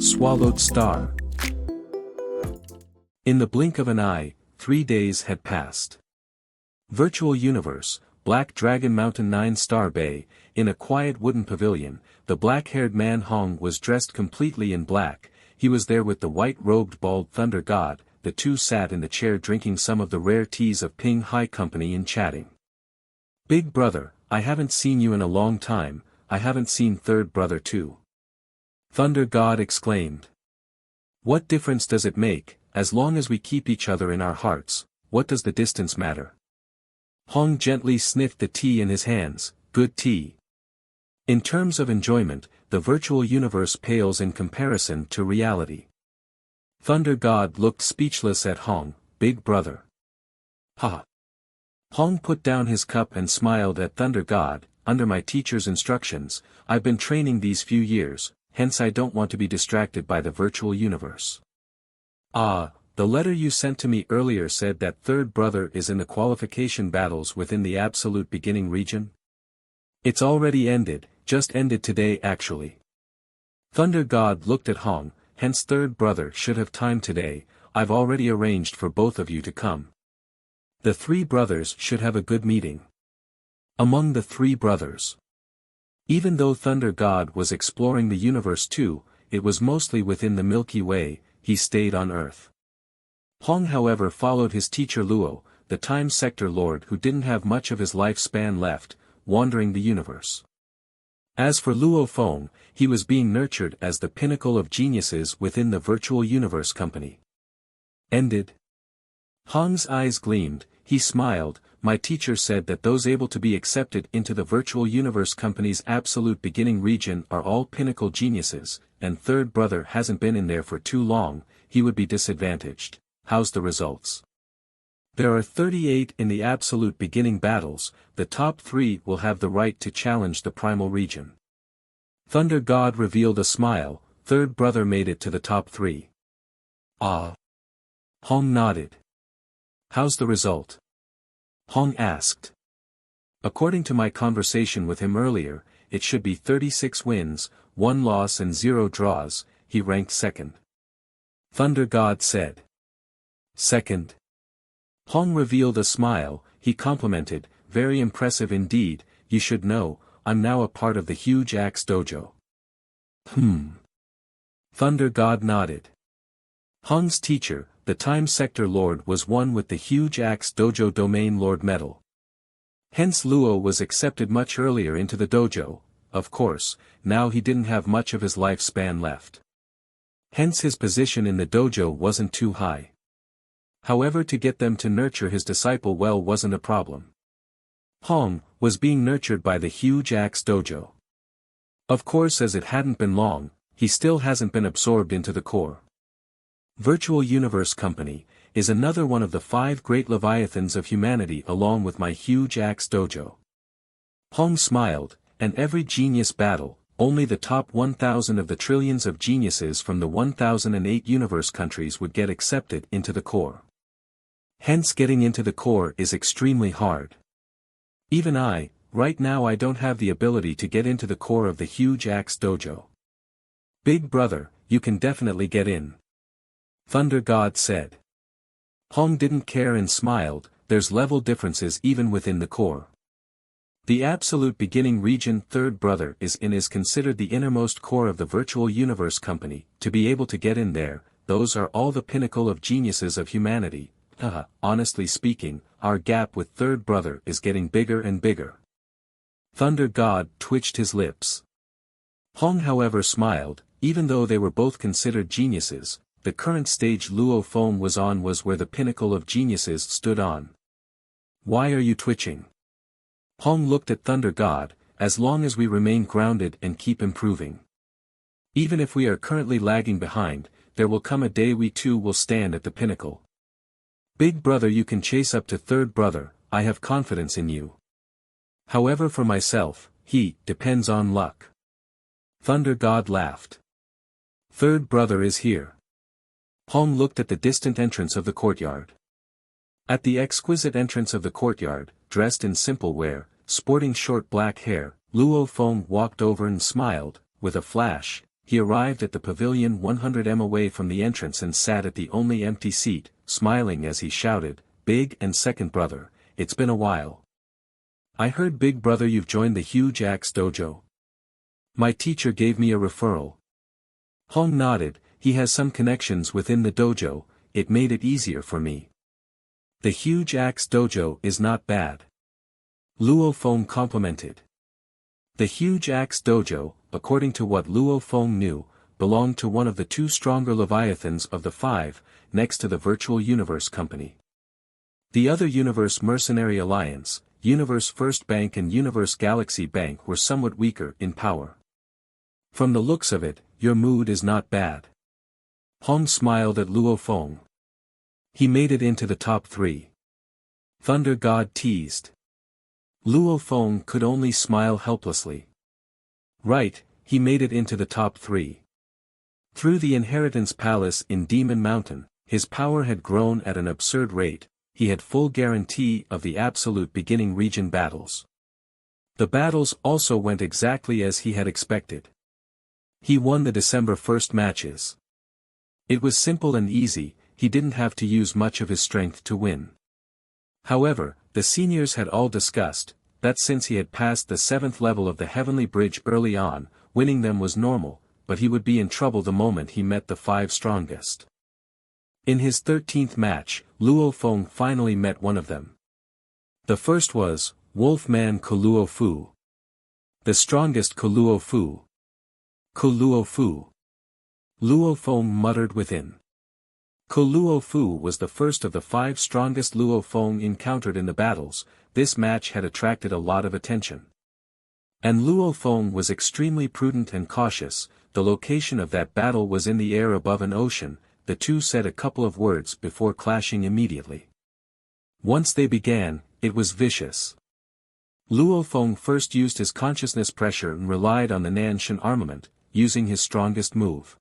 Swallowed star. In the blink of an eye, 3 days had passed. Virtual universe, Black Dragon Mountain 9-Star Bay, in a quiet wooden pavilion, the black-haired man Hong was dressed completely in black. He was there with the white-robed bald thunder god. The two sat in the chair drinking some of the rare teas of Ping Hai Company and chatting. Big brother, I haven't seen you in a long time. I haven't seen third brother too. Thunder God exclaimed. What difference does it make, as long as we keep each other in our hearts, what does the distance matter? Hong gently sniffed the tea in his hands, good tea. In terms of enjoyment, the virtual universe pales in comparison to reality. Thunder God looked speechless at Hong, big brother. Ha! Hong put down his cup and smiled at Thunder God. Under my teacher's instructions, I've been training these few years, hence I don't want to be distracted by the virtual universe. Ah, the letter you sent to me earlier said that third brother is in the qualification battles within the absolute beginning region? It's already ended, just ended today actually. Thunder God looked at Hong, hence third brother should have time today. I've already arranged for both of you to come. The three brothers should have a good meeting. Among the three brothers. Even though Thunder God was exploring the universe too, it was mostly within the Milky Way. He stayed on Earth. Hong however followed his teacher Luo, the time sector lord who didn't have much of his lifespan left, wandering the universe. As for Luo Feng, he was being nurtured as the pinnacle of geniuses within the virtual universe company. Ended. Hong's eyes gleamed, he smiled. My teacher said that those able to be accepted into the virtual universe company's absolute beginning region are all pinnacle geniuses, and third brother hasn't been in there for too long, he would be disadvantaged. How's the results? There are 38 in the absolute beginning battles. The top 3 will have the right to challenge the primal region. Thunder God revealed a smile. Third brother made it to the top 3. Ah. Hong nodded. How's the result? Hong asked. According to my conversation with him earlier, it should be 36 wins, 1 loss and 0 draws. He ranked second. Thunder God said. Second. Hong revealed a smile. He complimented, very impressive indeed. You should know, I'm now a part of the Huge Axe Dojo. Thunder God nodded. Hong's teacher, the Time Sector Lord, was one with the Huge Axe Dojo Domain Lord medal. Hence Luo was accepted much earlier into the dojo. Of course, now he didn't have much of his lifespan left. Hence his position in the dojo wasn't too high. However, to get them to nurture his disciple well wasn't a problem. Hong was being nurtured by the Huge Axe Dojo. Of course, as it hadn't been long, he still hasn't been absorbed into the core. Virtual Universe Company is another one of the 5 great leviathans of humanity along with my Huge Axe Dojo. Hong smiled, and every genius battle, only the top 1,000 of the trillions of geniuses from the 1,008 universe countries would get accepted into the core. Hence getting into the core is extremely hard. Even right now I don't have the ability to get into the core of the Huge Axe Dojo. Big brother, you can definitely get in. Thunder God said. Hong didn't care and smiled. There's level differences even within the core. The absolute beginning region third brother is considered the innermost core of the virtual universe company. To be able to get in there, those are all the pinnacle of geniuses of humanity. Honestly speaking, our gap with third brother is getting bigger and bigger. Thunder God twitched his lips. Hong however smiled. Even though they were both considered geniuses, the current stage Luo Feng was on was where the pinnacle of geniuses stood on. Why are you twitching? Hong looked at Thunder God. As long as we remain grounded and keep improving. Even if we are currently lagging behind, there will come a day we too will stand at the pinnacle. Big brother, you can chase up to third brother. I have confidence in you. However, for myself, depends on luck. Thunder God laughed. Third brother is here. Hong looked at the distant entrance of the courtyard. At the exquisite entrance of the courtyard, dressed in simple wear, sporting short black hair, Luo Feng walked over and smiled. With a flash, he arrived at the pavilion 100 m away from the entrance and sat at the only empty seat, smiling as he shouted, "Big and second brother, it's been a while. I heard big brother you've joined the huge axe dojo. My teacher gave me a referral." Hong nodded. He has some connections within the dojo, it made it easier for me. The huge axe dojo is not bad. Luo Feng complimented. The huge axe dojo, according to what Luo Feng knew, belonged to one of the two stronger leviathans of the five, next to the Virtual Universe Company. The other Universe Mercenary Alliance, Universe First Bank and Universe Galaxy Bank were somewhat weaker in power. From the looks of it, your mood is not bad. Hong smiled at Luo Feng. He made it into the top 3. Thunder God teased. Luo Feng could only smile helplessly. Right, he made it into the top 3. Through the Inheritance Palace in Demon Mountain, his power had grown at an absurd rate, he had full guarantee of the absolute beginning region battles. The battles also went exactly as he had expected. He won the December 1st matches. It was simple and easy, he didn't have to use much of his strength to win. However, the seniors had all discussed, that since he had passed the 7th level of the Heavenly Bridge early on, winning them was normal, but he would be in trouble the moment he met the 5 strongest. In his 13th match, Luo Feng finally met one of them. The first was, Wolfman Luo Fu. The strongest Luo Fu. Luo Fu. Luo Feng muttered within. Luo Fu was the first of the 5 strongest Luo Feng encountered in the battles. This match had attracted a lot of attention. And Luo Feng was extremely prudent and cautious. The location of that battle was in the air above an ocean. The two said a couple of words before clashing immediately. Once they began, it was vicious. Luo Feng first used his consciousness pressure and relied on the Nanshan armament, using his strongest move.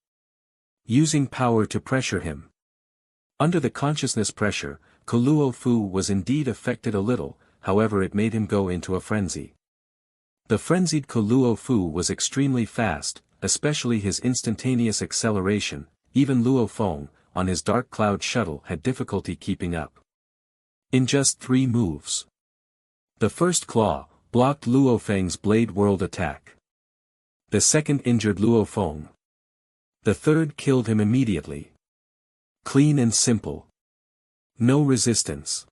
Using power to pressure him. Under the consciousness pressure, Luo Fu was indeed affected a little, however it made him go into a frenzy. The frenzied Luo Fu was extremely fast, especially his instantaneous acceleration. Even Luo Feng, on his dark cloud shuttle had difficulty keeping up. In just 3 moves. The first claw, blocked Luo Feng's Blade World attack. The second injured Luo Feng. The third killed him immediately. Clean and simple. No resistance.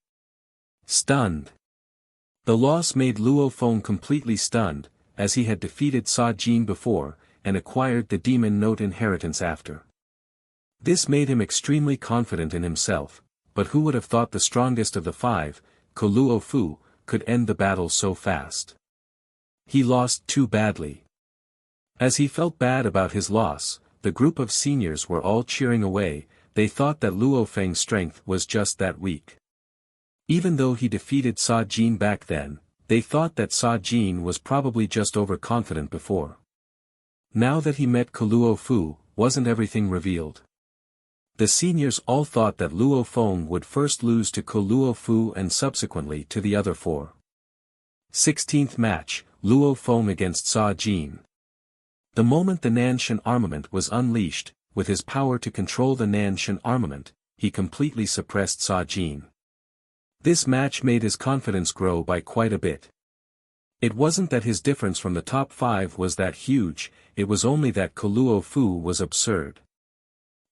Stunned. The loss made Luo Feng completely stunned, as he had defeated Sa Jin before, and acquired the Demon Note inheritance after. This made him extremely confident in himself, but who would have thought the strongest of the 5, Luo Fu, could end the battle so fast? He lost too badly. As he felt bad about his loss, the group of seniors were all cheering away. They thought that Luo Feng's strength was just that weak. Even though he defeated Sa Jin back then, they thought that Sa Jin was probably just overconfident before. Now that he met Luo Fu, wasn't everything revealed? The seniors all thought that Luo Feng would first lose to Luo Fu and subsequently to the other 4. 16th match, Luo Feng against Sa Jin. The moment the Nanshan armament was unleashed, with his power to control the Nanshan armament, he completely suppressed Sa Jin. This match made his confidence grow by quite a bit. It wasn't that his difference from the top 5 was that huge, it was only that Luo Fu was absurd.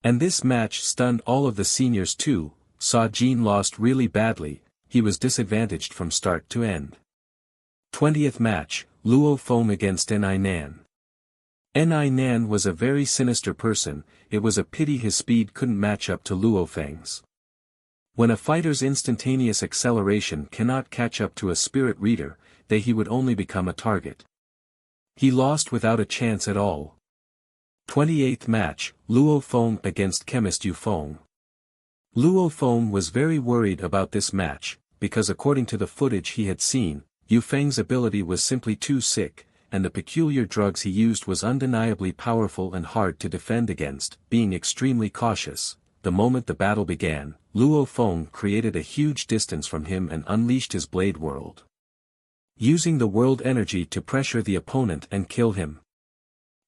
And this match stunned all of the seniors too. Sa Jin lost really badly, he was disadvantaged from start to end. 20th match, Luo Feng against Ni Nan. Ni Nan was a very sinister person, it was a pity his speed couldn't match up to Luo Feng's. When a fighter's instantaneous acceleration cannot catch up to a spirit reader, he would only become a target. He lost without a chance at all. 28th match, Luo Feng against Chemist Yu Feng. Luo Feng was very worried about this match, because according to the footage he had seen, Yu Feng's ability was simply too sick, and the peculiar drugs he used was undeniably powerful and hard to defend against. Being extremely cautious, the moment the battle began, Luo Feng created a huge distance from him and unleashed his Blade World. Using the world energy to pressure the opponent and kill him.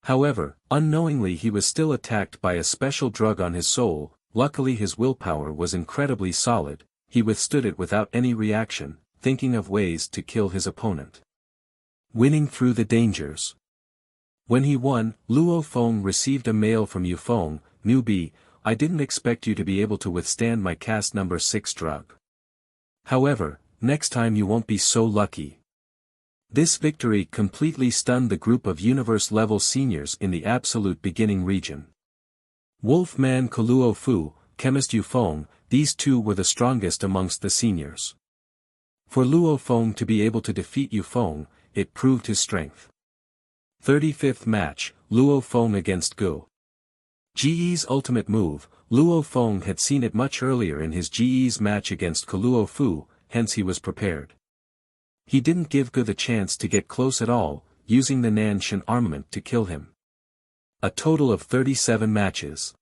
However, unknowingly he was still attacked by a special drug on his soul. Luckily his willpower was incredibly solid, he withstood it without any reaction, thinking of ways to kill his opponent. Winning through the dangers. When he won, Luo Feng received a mail from Yu Feng, newbie, I didn't expect you to be able to withstand my cast number 6 drug. However, next time you won't be so lucky. This victory completely stunned the group of universe-level seniors in the absolute beginning region. Wolfman Luo Fu, chemist Yu Feng, these two were the strongest amongst the seniors. For Luo Feng to be able to defeat Yu Feng, it proved his strength. 35th match, Luo Feng against Gu. GE's ultimate move. Luo Feng had seen it much earlier in his GE's match against Luo Fu, hence he was prepared. He didn't give Gu the chance to get close at all, using the Nanshan armament to kill him. A total of 37 matches.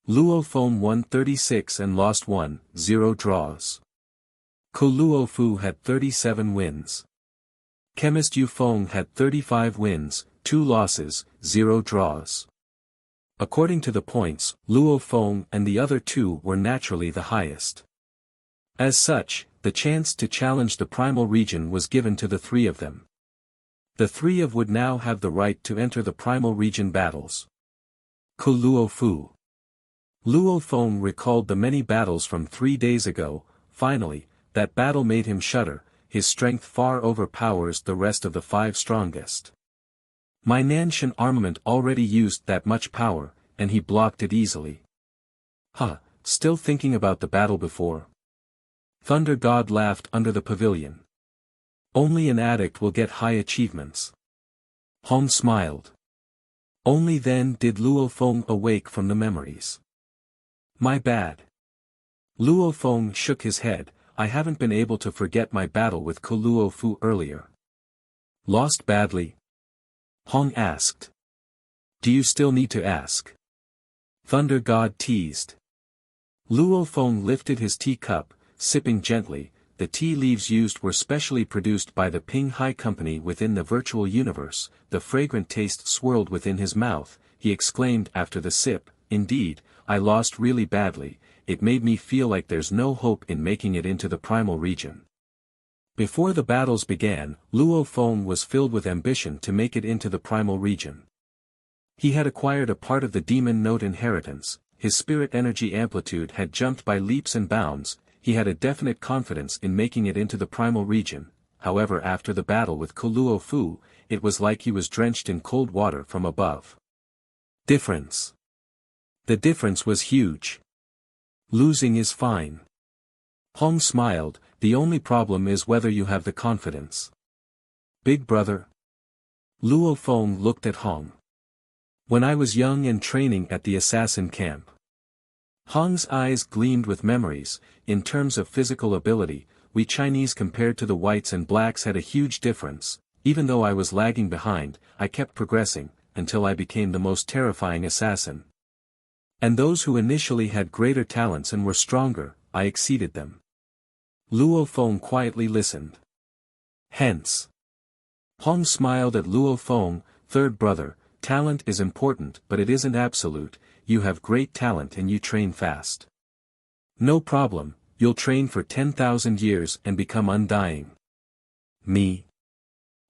Luo Feng won 36 and lost 1, 0 draws. Luo Fu had 37 wins. Chemist Yu Feng had 35 wins, 2 losses, 0 draws. According to the points, Luo Feng and the other two were naturally the highest. As such, the chance to challenge the primal region was given to the 3 of them. The 3 of would now have the right to enter the primal region battles. Luo Fu. Luo Feng recalled the many battles from 3 days ago. Finally, that battle made him shudder. His strength far overpowers the rest of the 5 strongest. My Nanshan armament already used that much power, and he blocked it easily. Still thinking about the battle before? Thunder God laughed under the pavilion. Only an addict will get high achievements. Hong smiled. Only then did Luo Feng awake from the memories. My bad. Luo Feng shook his head. I haven't been able to forget my battle with Luo Fu earlier. Lost badly? Hong asked. Do you still need to ask? Thunder God teased. Luo Feng lifted his teacup, sipping gently. The tea leaves used were specially produced by the Ping Hai Company within the virtual universe. The fragrant taste swirled within his mouth. He exclaimed after the sip, indeed, I lost really badly. It made me feel like there's no hope in making it into the primal region. Before the battles began, Luo Feng was filled with ambition to make it into the primal region. He had acquired a part of the demon note inheritance, his spirit energy amplitude had jumped by leaps and bounds, he had a definite confidence in making it into the primal region. However, after the battle with Luo Fu, it was like he was drenched in cold water from above. Difference. The difference was huge. Losing is fine. Hong smiled, the only problem is whether you have the confidence. Big brother. Luo Feng looked at Hong. When I was young and training at the assassin camp. Hong's eyes gleamed with memories. In terms of physical ability, we Chinese compared to the whites and blacks had a huge difference. Even though I was lagging behind, I kept progressing, until I became the most terrifying assassin. And those who initially had greater talents and were stronger, I exceeded them. Luo Feng quietly listened. Hence. Hong smiled at Luo Feng, third brother, talent is important but it isn't absolute, you have great talent and you train fast. No problem, you'll train for 10,000 years and become undying. Me?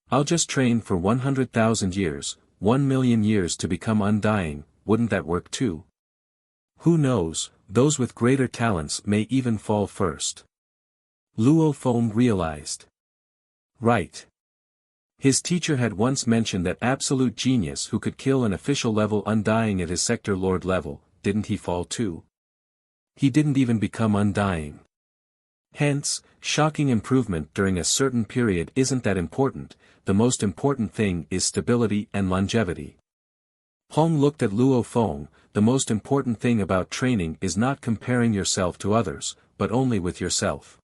I'll just train for 100,000 years, 1,000,000 years to become undying, wouldn't that work too? Who knows, those with greater talents may even fall first. Luo Feng realized. Right. His teacher had once mentioned that absolute genius who could kill an official level undying at his sector lord level, didn't he fall too? He didn't even become undying. Hence, shocking improvement during a certain period isn't that important, the most important thing is stability and longevity. Hong looked at Luo Feng, the most important thing about training is not comparing yourself to others, but only with yourself.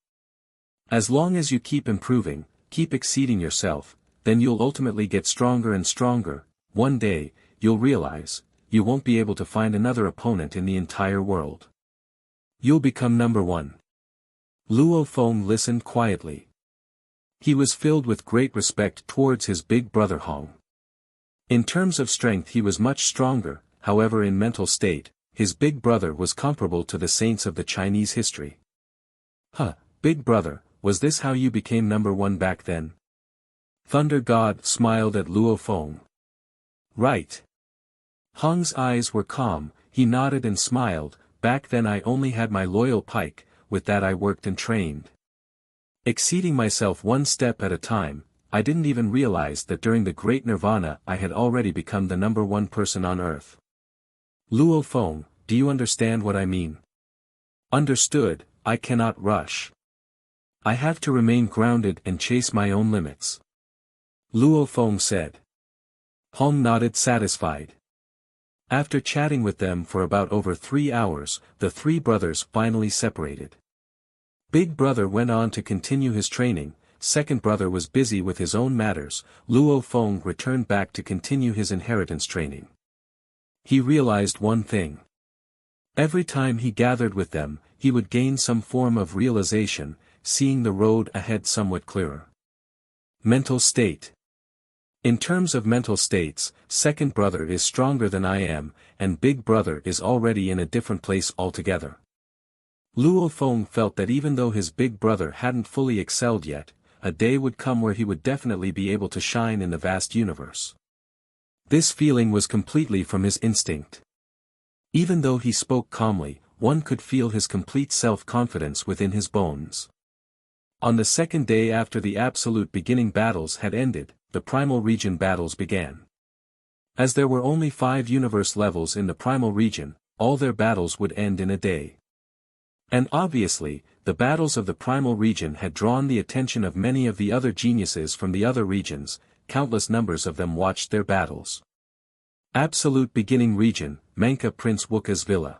As long as you keep improving, keep exceeding yourself, then you'll ultimately get stronger and stronger. One day, you'll realize, you won't be able to find another opponent in the entire world. You'll become number one. Luo Feng listened quietly. He was filled with great respect towards his big brother Hong. In terms of strength he was much stronger, however in mental state, his big brother was comparable to the saints of the Chinese history. Huh, big brother, was this how you became number one back then? Thunder God smiled at Luo Feng. Right. Hong's eyes were calm, he nodded and smiled, back then I only had my loyal pike, with that I worked and trained. Exceeding myself one step at a time, I didn't even realize that during the great Nirvana I had already become the number one person on earth. Luo Feng, do you understand what I mean? Understood, I cannot rush. I have to remain grounded and chase my own limits. Luo Feng said. Hong nodded satisfied. After chatting with them for about over 3 hours, the three brothers finally separated. Big brother went on to continue his training, second brother was busy with his own matters, Luo Feng returned back to continue his inheritance training. He realized one thing. Every time he gathered with them, he would gain some form of realization, seeing the road ahead somewhat clearer. Mental state. In terms of mental states, second brother is stronger than I am, and big brother is already in a different place altogether. Luo Feng felt that even though his big brother hadn't fully excelled yet, a day would come where he would definitely be able to shine in the vast universe. This feeling was completely from his instinct. Even though he spoke calmly, one could feel his complete self-confidence within his bones. On the second day after the absolute beginning battles had ended, the primal region battles began. As there were only 5 universe levels in the primal region, all their battles would end in a day. And obviously, the battles of the primal region had drawn the attention of many of the other geniuses from the other regions, countless numbers of them watched their battles. Absolute beginning region, Menka Prince Wuka's villa.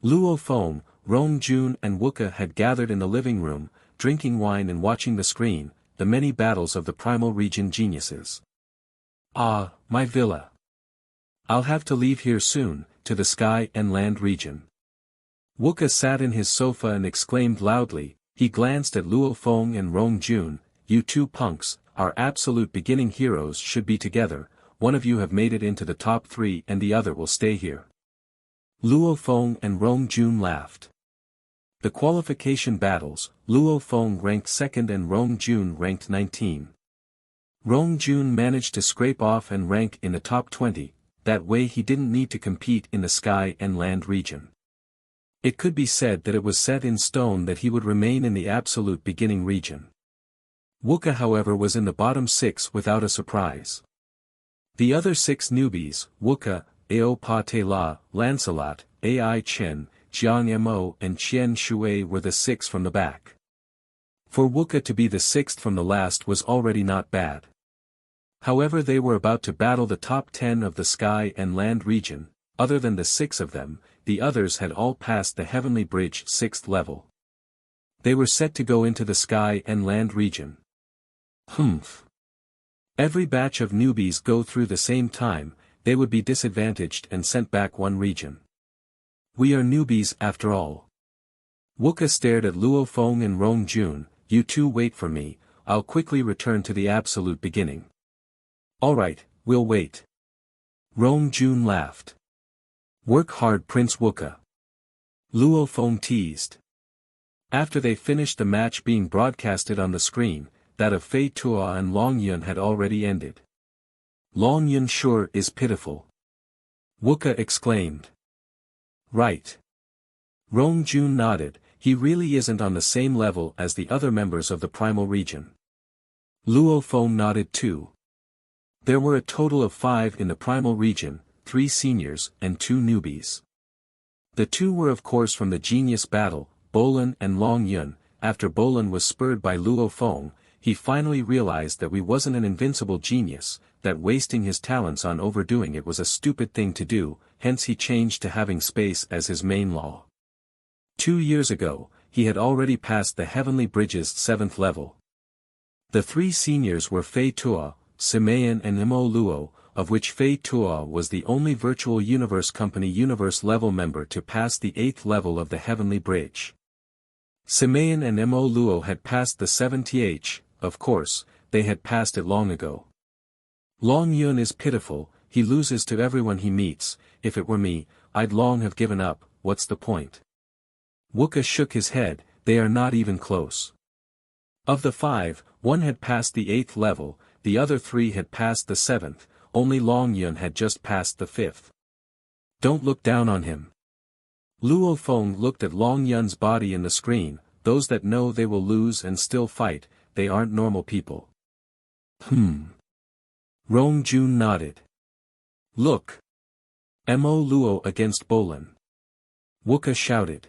Luo Feng, Rong Jun and Wuka had gathered in the living room, drinking wine and watching the screen, the many battles of the primal region geniuses. Ah, my villa. I'll have to leave here soon, to the sky and land region. Wuka sat in his sofa and exclaimed loudly, he glanced at Luo Feng and Rong Jun, you two punks, our absolute beginning heroes should be together, one of you have made it into the top 3 and the other will stay here. Luo Feng and Rong Jun laughed. The qualification battles, Luo Feng ranked 2nd and Rong Jun ranked 19. Rong Jun managed to scrape off and rank in the top 20, that way he didn't need to compete in the sky and land region. It could be said that it was set in stone that he would remain in the absolute beginning region. Wuka however was in the bottom 6 without a surprise. The other 6 newbies, Wuka, Ao Pa Te La, Lancelot, Ai Chen, Jiang Mo and Qian Shui were the 6 from the back. For Wuka to be the 6th from the last was already not bad. However they were about to battle the top 10 of the sky and land region, other than the 6 of them, the others had all passed the Heavenly Bridge 6th level. They were set to go into the sky and land region. Humph. Every batch of newbies go through the same time, they would be disadvantaged and sent back one region. We are newbies after all. Wuka stared at Luo Feng and Rong Jun, you two wait for me, I'll quickly return to the absolute beginning. Alright, we'll wait. Rong Jun laughed. Work hard Prince Wuka. Luo Feng teased. After they finished the match being broadcasted on the screen, that of Fei Tuo and Long Yun had already ended. Long Yun sure is pitiful. Wuka exclaimed. Right. Rong Jun nodded, he really isn't on the same level as the other members of the primal region. Luo Feng nodded too. There were a total of 5 in the primal region, 3 seniors and 2 newbies. The 2 were of course from the genius battle, Bolan and Long Yun. After Bolan was spurred by Luo Feng, he finally realized that we wasn't an invincible genius, that wasting his talents on overdoing it was a stupid thing to do, hence he changed to having space as his main law. 2 years ago, he had already passed the Heavenly Bridge's 7th level. The 3 seniors were Fei Tuo, Simeon and Mo Luo, of which Fei Tuo was the only Virtual Universe Company universe level member to pass the 8th level of the Heavenly Bridge. Simeon and Mo Luo had passed the 7th, of course, they had passed it long ago. Long Yun is pitiful, he loses to everyone he meets. If it were me, I'd long have given up. What's the point? Wuka shook his head, they are not even close. Of the 5, 1 had passed the 8th level, the other 3 had passed the 7th, only Long Yun had just passed the 5th. Don't look down on him. Luo Feng looked at Long Yun's body in the screen. Those that know they will lose and still fight, they aren't normal people. Rong Jun nodded. Look. Mo Luo against Bolin. Wuka shouted.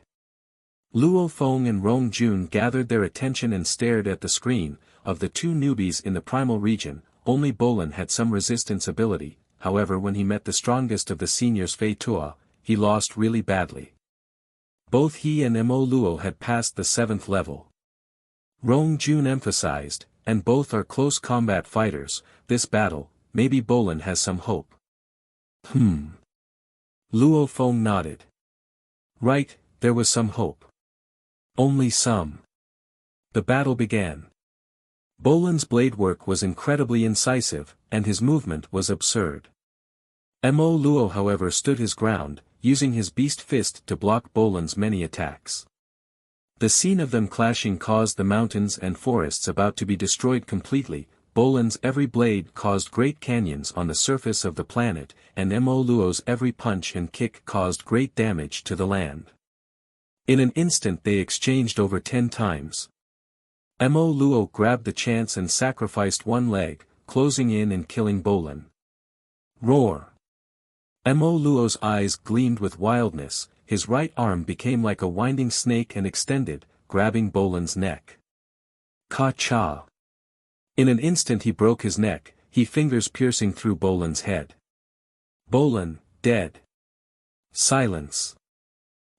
Luo Feng and Rong Jun gathered their attention and stared at the screen. Of the 2 newbies in the primal region, only Bolin had some resistance ability. However, when he met the strongest of the seniors Fei Tua, he lost really badly. Both he and Mo Luo had passed the 7th level. Rong Jun emphasized, and both are close combat fighters. This battle, maybe Bolin has some hope. Luo Feng nodded. Right, there was some hope. Only some. The battle began. Bolin's blade work was incredibly incisive, and his movement was absurd. Mo Luo however stood his ground, using his beast fist to block Bolin's many attacks. The scene of them clashing caused the mountains and forests about to be destroyed completely. Bolin's every blade caused great canyons on the surface of the planet, and Mo Luo's every punch and kick caused great damage to the land. In an instant they exchanged over 10 times. Mo Luo grabbed the chance and sacrificed one leg, closing in and killing Bolin. Roar! Mo Luo's eyes gleamed with wildness, his right arm became like a winding snake and extended, grabbing Bolin's neck. Ka-cha! In an instant he broke his neck, his fingers piercing through Bolin's head. Bolin, dead. Silence.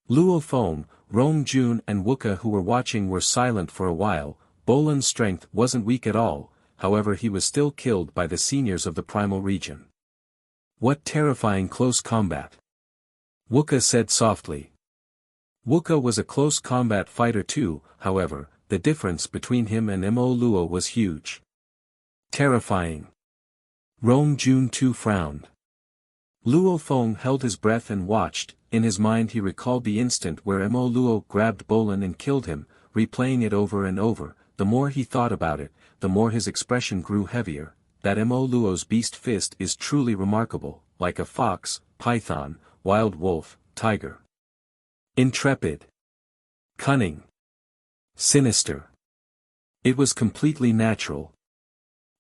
Luo Feng, Rong Jun and Wuka who were watching were silent for a while. Bolin's strength wasn't weak at all, however he was still killed by the seniors of the primal region. What terrifying close combat! Wuka said softly. Wuka was a close combat fighter too, however, the difference between him and Mo Luo was huge. Terrifying. Rong Jun too frowned. Luo Feng held his breath and watched. In his mind he recalled the instant where Mo Luo grabbed Bolin and killed him, replaying it over and over. The more he thought about it, the more his expression grew heavier. That Mo Luo's beast fist is truly remarkable, like a fox, python, wild wolf, tiger. Intrepid. Cunning. Sinister. It was completely natural.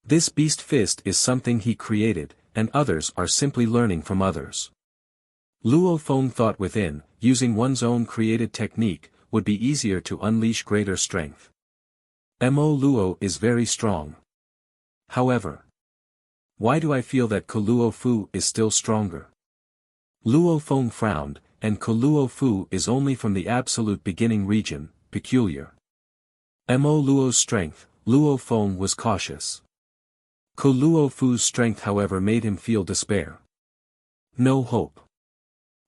This beast fist is something he created, and others are simply learning from others. Luo Feng thought within, using one's own created technique, would be easier to unleash greater strength. Mo Luo is very strong. However, why do I feel that Luo Fu is still stronger? Luo Feng frowned, and Luo Fu is only from the absolute beginning region, peculiar. Mo Luo's strength, Luo Feng was cautious. Luo Fu's strength however made him feel despair. No hope.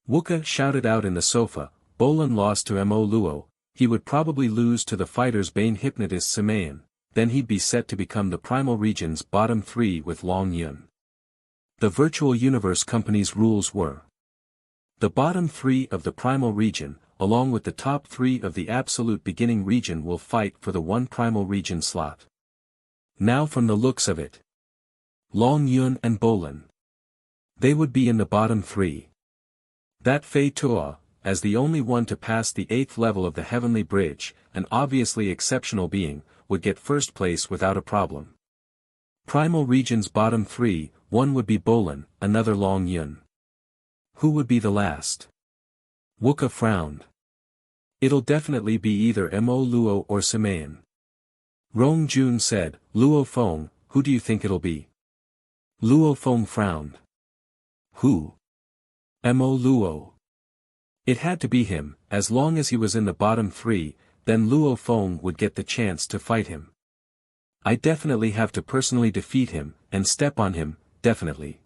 Wuka shouted out in the sofa, Bolin lost to Mo Luo, he would probably lose to the fighter's bane hypnotist Semayan, then he'd be set to become the primal region's bottom 3 with Long Yun. The virtual universe company's rules were: the bottom 3 of the primal region, along with the top 3 of the absolute beginning region will fight for the 1 primal region slot. Now from the looks of it, Long Yun and Bolin, they would be in the bottom 3. That Fei Tua, as the only one to pass the 8th level of the Heavenly Bridge, an obviously exceptional being, would get first place without a problem. Primal region's bottom 3, one would be Bolin, another Long Yun. Who would be the last? Wuka frowned. It'll definitely be either Mo Luo or Semayan. Rong Jun said, Luo Feng, who do you think it'll be? Luo Feng frowned. Who? Mo Luo. It had to be him, as long as he was in the bottom 3, then Luo Feng would get the chance to fight him. I definitely have to personally defeat him, and step on him, definitely.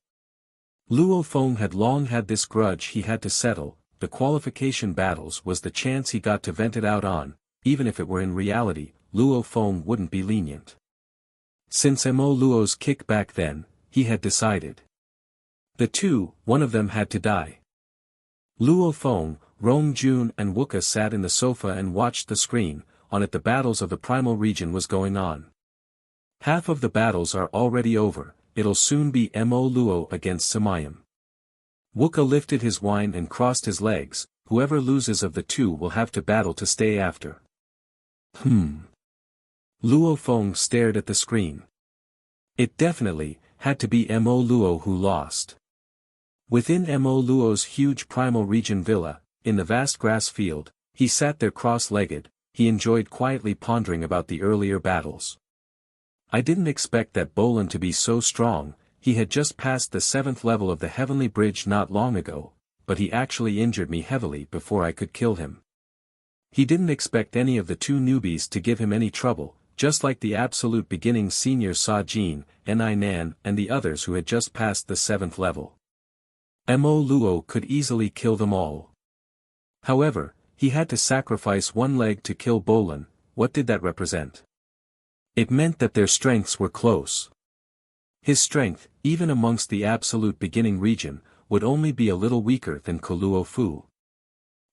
Luo Feng had long had this grudge he had to settle. The qualification battles was the chance he got to vent it out on, even if it were in reality, Luo Feng wouldn't be lenient. Since Mo Luo's kick back then, he had decided. One of them had to die. Luo Feng, Rong Jun and Wuka sat in the sofa and watched the screen. On it the battles of the primal region was going on. Half of the battles are already over, it'll soon be Mo Luo against Simayim. Wuka lifted his wine and crossed his legs, whoever loses of the two will have to battle to stay after. Luo Feng stared at the screen. It definitely had to be Mo Luo who lost. Within Mo Luo's huge primal region villa, in the vast grass field, he sat there cross-legged. He enjoyed quietly pondering about the earlier battles. I didn't expect that Bolin to be so strong. He had just passed the 7th level of the Heavenly Bridge not long ago, but he actually injured me heavily before I could kill him. He didn't expect any of the two newbies to give him any trouble, just like the absolute beginning senior Sa Jin, Ni Nan and the others who had just passed the 7th level. Mo Luo could easily kill them all. However, he had to sacrifice one leg to kill Bolin. What did that represent? It meant that their strengths were close. His strength, even amongst the absolute beginning region, would only be a little weaker than Luo Fu.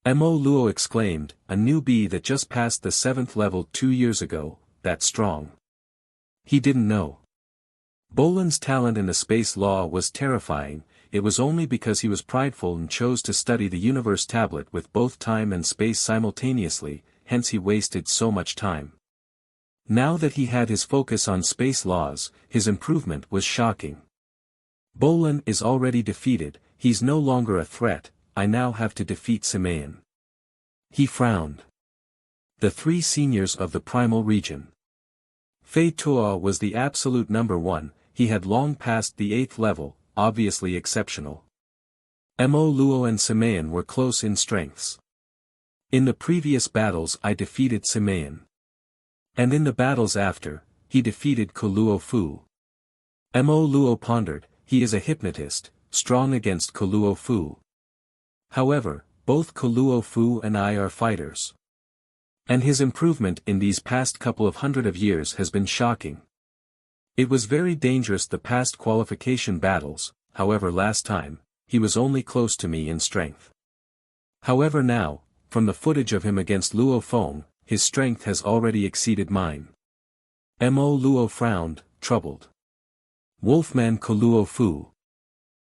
Mo Luo exclaimed, a newbie that just passed the 7th level 2 years ago, that strong. He didn't know. Bolin's talent in the space law was terrifying. It was only because he was prideful and chose to study the universe tablet with both time and space simultaneously, hence he wasted so much time. Now that he had his focus on space laws, his improvement was shocking. Bolin is already defeated, he's no longer a threat, I now have to defeat Simayim. He frowned. The 3 seniors of the primal region. Fei Tuo was the absolute number 1, he had long passed the 8th level, obviously exceptional. Mo Luo and Simayim were close in strengths. In the previous battles I defeated Simayim. And in the battles after, he defeated Luo Fu. Mo Luo pondered, he is a hypnotist, strong against Luo Fu. However, both Luo Fu and I are fighters. And his improvement in these past couple of hundred of years has been shocking. It was very dangerous the past qualification battles, however last time, he was only close to me in strength. However now, from the footage of him against Luo Feng, his strength has already exceeded mine. Mo Luo frowned, troubled. Wolfman Luo Fu.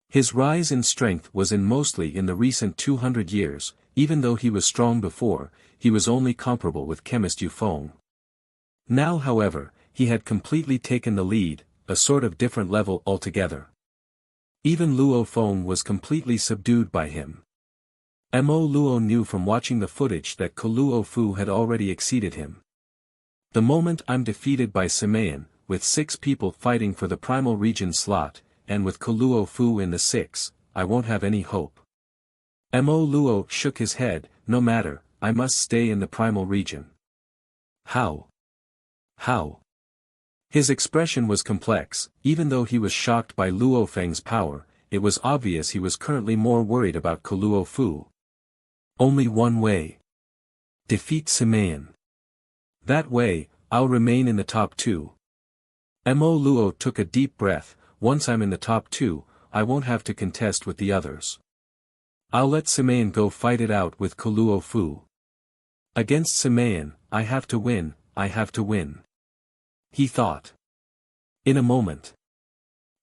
His rise in strength was mostly in the recent 200 years, even though he was strong before, he was only comparable with chemist Yu Feng. Now however, he had completely taken the lead, a sort of different level altogether. Even Luo Feng was completely subdued by him. Mo Luo knew from watching the footage that Luo Fu had already exceeded him. The moment I'm defeated by Simayim, with 6 people fighting for the primal region slot, and with Luo Fu in the 6, I won't have any hope. Mo Luo shook his head, no matter, I must stay in the primal region. How? How? His expression was complex, even though he was shocked by Luo Feng's power, it was obvious he was currently more worried about Luo Fu. Only one way. Defeat Simayim. That way, I'll remain in the top 2. Mo Luo took a deep breath, once I'm in the top 2, I won't have to contest with the others. I'll let Simayim go fight it out with Luo Fu. Against Simayim, I have to win, I have to win. He thought. In a moment.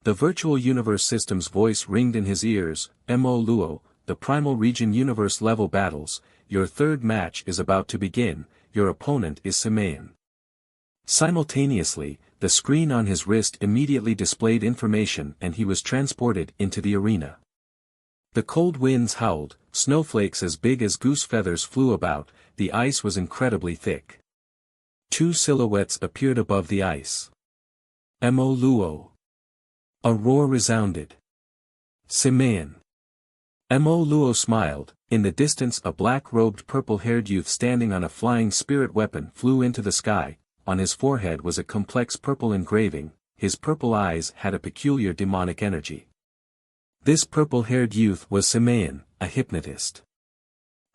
The virtual universe system's voice ringed in his ears, Mo Luo, the primal region universe level battles, your 3rd match is about to begin, your opponent is Simayim. Simultaneously, the screen on his wrist immediately displayed information and he was transported into the arena. The cold winds howled, snowflakes as big as goose feathers flew about, the ice was incredibly thick. 2 silhouettes appeared above the ice. Mo Luo. A roar resounded. Simayim. Mo Luo smiled, in the distance a black-robed purple-haired youth standing on a flying spirit weapon flew into the sky, on his forehead was a complex purple engraving, his purple eyes had a peculiar demonic energy. This purple-haired youth was Simayim, a hypnotist.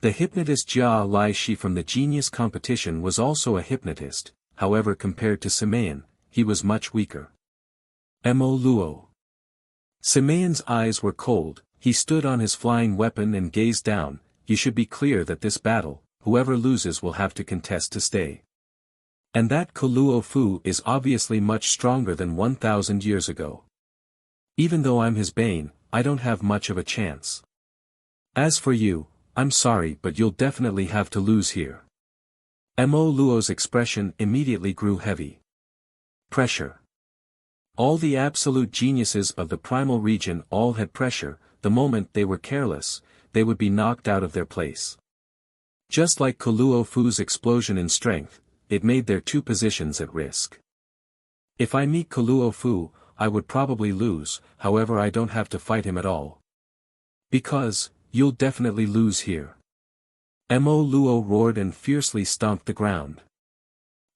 The hypnotist Jia Lai Shi from the Genius competition was also a hypnotist, however compared to Simayim, he was much weaker. Mo Luo. Semayan's eyes were cold, he stood on his flying weapon and gazed down. You should be clear that this battle, whoever loses will have to contest to stay. And that Luo Fu is obviously much stronger than 1,000 years ago. Even though I'm his bane, I don't have much of a chance. As for you, I'm sorry but you'll definitely have to lose here. Mo Luo's expression immediately grew heavy. Pressure. All the absolute geniuses of the primal region all had pressure. The moment they were careless, they would be knocked out of their place. Just like Luo Fu's explosion in strength, it made their two positions at risk. If I meet Luo Fu, I would probably lose, however I don't have to fight him at all. Because, you'll definitely lose here. Mo Luo roared and fiercely stomped the ground.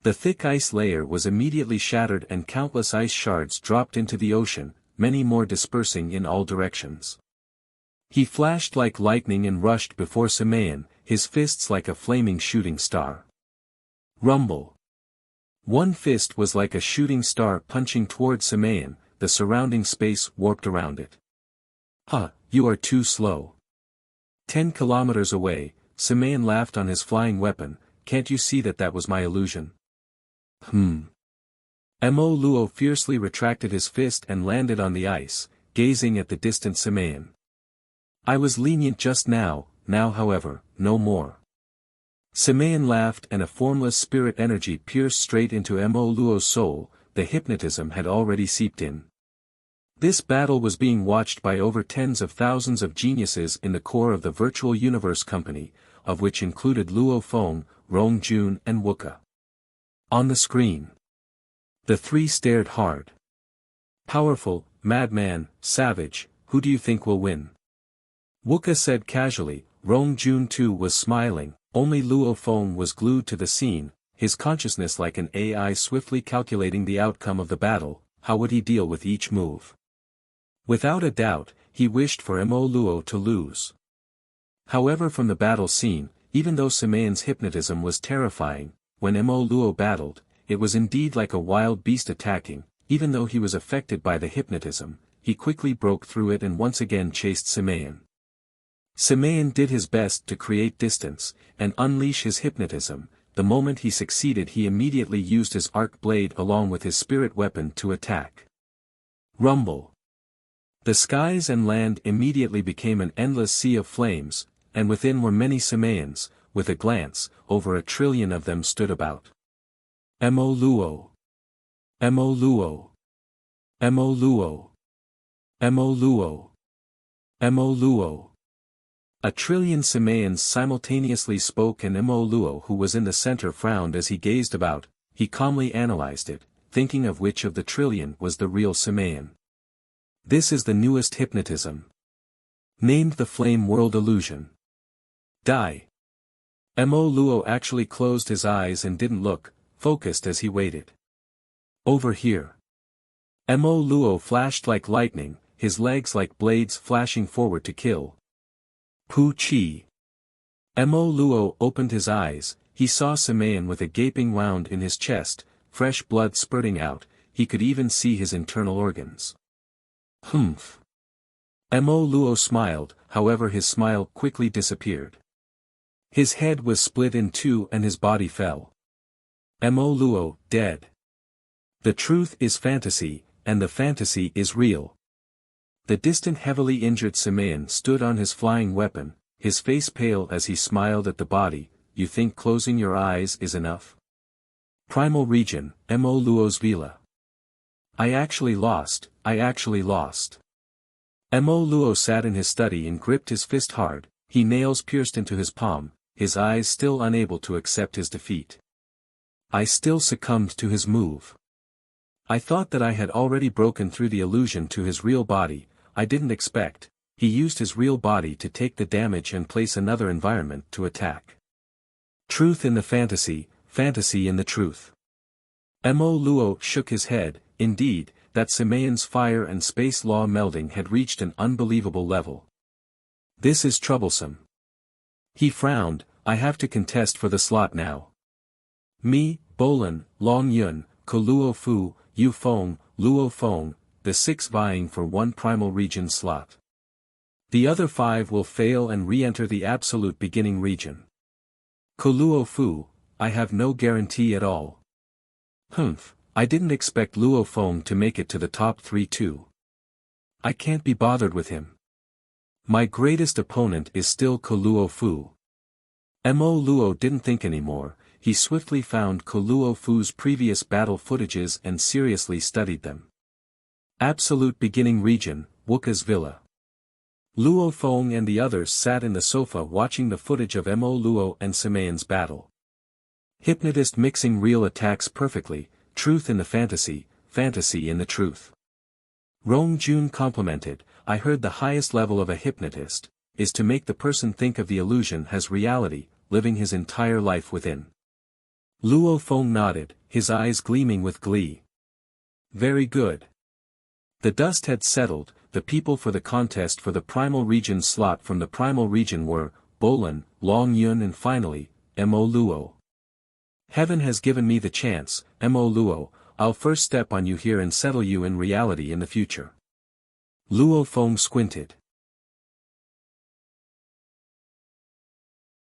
The thick ice layer was immediately shattered and countless ice shards dropped into the ocean, many more dispersing in all directions. He flashed like lightning and rushed before Semayan, his fists like a flaming shooting star. Rumble. One fist was like a shooting star punching toward Semayan, the surrounding space warped around it. You are too slow. 10 kilometers away, Semayan laughed on his flying weapon. Can't you see that was my illusion? Mo Luo fiercely retracted his fist and landed on the ice, gazing at the distant Semayan. I was lenient just now, however, no more. Semayan laughed and a formless spirit energy pierced straight into Mo Luo's soul. The hypnotism had already seeped in. This battle was being watched by over tens of thousands of geniuses in the core of the Virtual Universe Company, of which included Luo Feng, Rong Jun and Wuka. On the screen, the three stared hard. Powerful, madman, savage, who do you think will win? Wuka said casually. Rong Jun too was smiling, only Luo Feng was glued to the scene, his consciousness like an AI swiftly calculating the outcome of the battle. How would he deal with each move? Without a doubt, he wished for Mo Luo to lose. However, from the battle scene, even though Semayan's hypnotism was terrifying, when Mo Luo battled, it was indeed like a wild beast attacking. Even though he was affected by the hypnotism, he quickly broke through it and once again chased Semayan. Semayan did his best to create distance, and unleash his hypnotism. The moment he succeeded, he immediately used his arc blade along with his spirit weapon to attack. Rumble. The skies and land immediately became an endless sea of flames, and within were many Semayans. With a glance, over 1 trillion of them stood about. Mo Luo. Mo Luo. Mo Luo. Mo Luo. Mo Luo. 1 trillion Semayans simultaneously spoke, and Mo Luo, who was in the center, frowned as he gazed about. He calmly analyzed it, thinking of which of the trillion was the real Semayan. This is the newest hypnotism. Named the Flame World Illusion. Die. Mo Luo actually closed his eyes and didn't look, focused as he waited. Over here. Mo Luo flashed like lightning, his legs like blades flashing forward to kill. Pu Chi. Mo Luo opened his eyes. He saw Semayan with a gaping wound in his chest, fresh blood spurting out. He could even see his internal organs. Humph. Mo Luo smiled, however his smile quickly disappeared. His head was split in two and his body fell. Mo Luo, dead. The truth is fantasy, and the fantasy is real. The distant heavily injured Semayan stood on his flying weapon, his face pale as he smiled at the body. You think closing your eyes is enough? Primal region, Mo Luo's villa. I actually lost. Mo Luo sat in his study and gripped his fist hard, his nails pierced into his palm, his eyes still unable to accept his defeat. I still succumbed to his move. I thought that I had already broken through the illusion to his real body. I didn't expect. He used his real body to take the damage and place another environment to attack. Truth in the fantasy, fantasy in the truth. Mo Luo shook his head. Indeed, that Semayan's fire and space law melding had reached an unbelievable level. This is troublesome. He frowned. I have to contest for the slot now. Me, Bolan, Long Yun, Luo Fu, Yu Feng, Luo Feng, the 6 vying for one primal region slot. The other 5 will fail and re-enter the absolute beginning region. Luo Fu, I have no guarantee at all. Humph, I didn't expect Luo Feng to make it to the top 3 too. I can't be bothered with him. My greatest opponent is still Luo Fu. Mo Luo didn't think anymore, he swiftly found Luo Fu's previous battle footages and seriously studied them. Absolute beginning region, Wuka's villa. Luo Feng and the others sat in the sofa watching the footage of Mo Luo and Simeon's battle. Hypnotist mixing real attacks perfectly, truth in the fantasy, fantasy in the truth. Rong Jun complimented, I heard the highest level of a hypnotist, is to make the person think of the illusion as reality, living his entire life within. Luo Feng nodded, his eyes gleaming with glee. Very good. The dust had settled, the people for the contest for the primal region slot from the primal region were, Bolan, Long Yun and finally, Mo Luo. Heaven has given me the chance, Mo Luo, I'll first step on you here and settle you in reality in the future. Luo Feng squinted.